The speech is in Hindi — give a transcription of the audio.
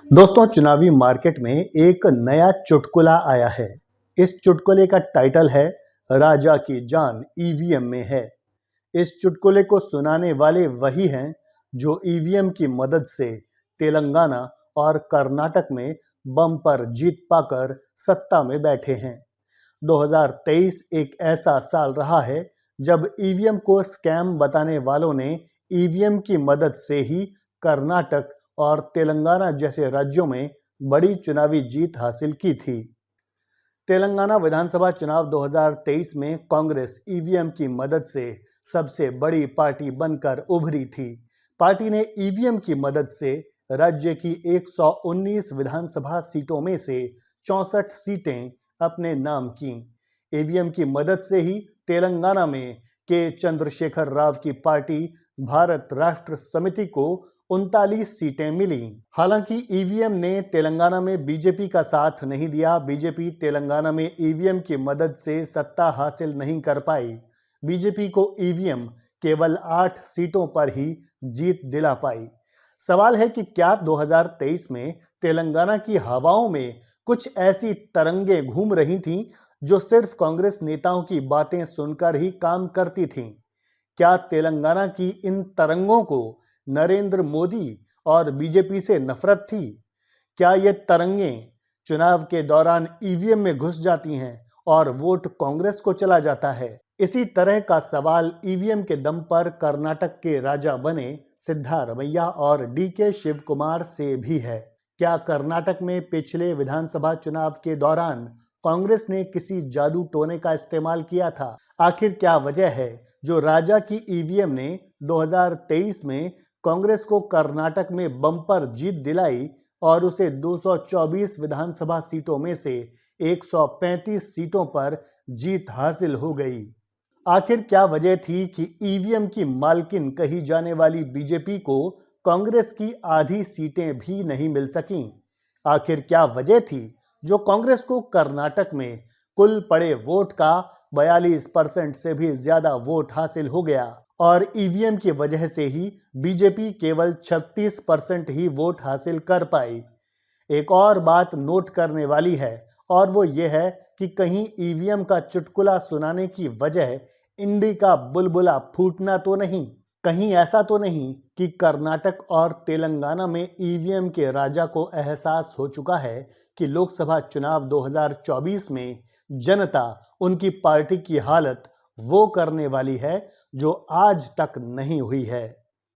दोस्तों, चुनावी मार्केट में एक नया चुटकुला आया है। इस चुटकुले का टाइटल है राजा की जान ईवीएम में है। इस चुटकुले को सुनाने वाले वही हैं जो ईवीएम की मदद से तेलंगाना और कर्नाटक में बम्पर जीत पाकर सत्ता में बैठे हैं। 2023 एक ऐसा साल रहा है जब ईवीएम को स्कैम बताने वालों ने ईवीएम की मदद से ही कर्नाटक और तेलंगाना जैसे राज्यों में बड़ी चुनावी जीत हासिल की थी। तेलंगाना विधानसभा चुनाव 2023 में कांग्रेस ईवीएम की मदद से सबसे बड़ी पार्टी बनकर उभरी थी। पार्टी ने ईवीएम की मदद से राज्य की 119 विधानसभा सीटों में से 64 सीटें अपने नाम की। ईवीएम की मदद से ही तेलंगाना में के चंद्रशेखर राव की पार्टी भारत राष्ट्र समिति को 39 सीटें मिली। हालांकि ईवीएम ने तेलंगाना में बीजेपी का साथ नहीं दिया। बीजेपी तेलंगाना में ईवीएम की मदद से सत्ता हासिल नहीं कर पाई। बीजेपी को ईवीएम केवल 8 सीटों पर ही जीत दिला पाई। सवाल है कि क्या 2023 में तेलंगाना की हवाओं में कुछ ऐसी तरंगें घूम रही थीं जो सिर्फ कांग्रेस नेताओं की बातें सुनकर ही काम करती थीं? क्या तेलंगाना की इन तरंगों को नरेंद्र मोदी और बीजेपी से नफरत थी? क्या ये तरंगें चुनाव के दौरान ईवीएम में घुस जाती हैं और वोट कांग्रेस को चला जाता है? इसी तरह का सवाल ईवीएम के दम पर कर्नाटक के राजा बने सिद्धारमैया और डीके शिव कुमार से भी है। क्या कर्नाटक में पिछले विधानसभा चुनाव के दौरान कांग्रेस ने किसी जादू टोने का इस्तेमाल किया था? आखिर क्या वजह है जो राजा की ईवीएम ने 2023 में कांग्रेस को कर्नाटक में बम्पर जीत दिलाई और उसे 224 विधानसभा सीटों में से 135 सीटों पर जीत हासिल हो गई? आखिर क्या वजह थी कि ईवीएम की मालकिन कही जाने वाली बीजेपी को कांग्रेस की आधी सीटें भी नहीं मिल सकीं? आखिर क्या वजह थी जो कांग्रेस को कर्नाटक में कुल पड़े वोट का 42% से भी ज्यादा वोट हासिल हो गया और ईवीएम की वजह से ही बीजेपी केवल 36% ही वोट हासिल कर पाई? एक और बात नोट करने वाली है और वो ये है कि कहीं ईवीएम का चुटकुला सुनाने की वजह इंडी का बुलबुला फूटना तो नहीं? कहीं ऐसा तो नहीं कि कर्नाटक और तेलंगाना में ईवीएम के राजा को एहसास हो चुका है कि लोकसभा चुनाव 2024 में जनता उनकी पार्टी की हालत वो करने वाली है जो आज तक नहीं हुई है।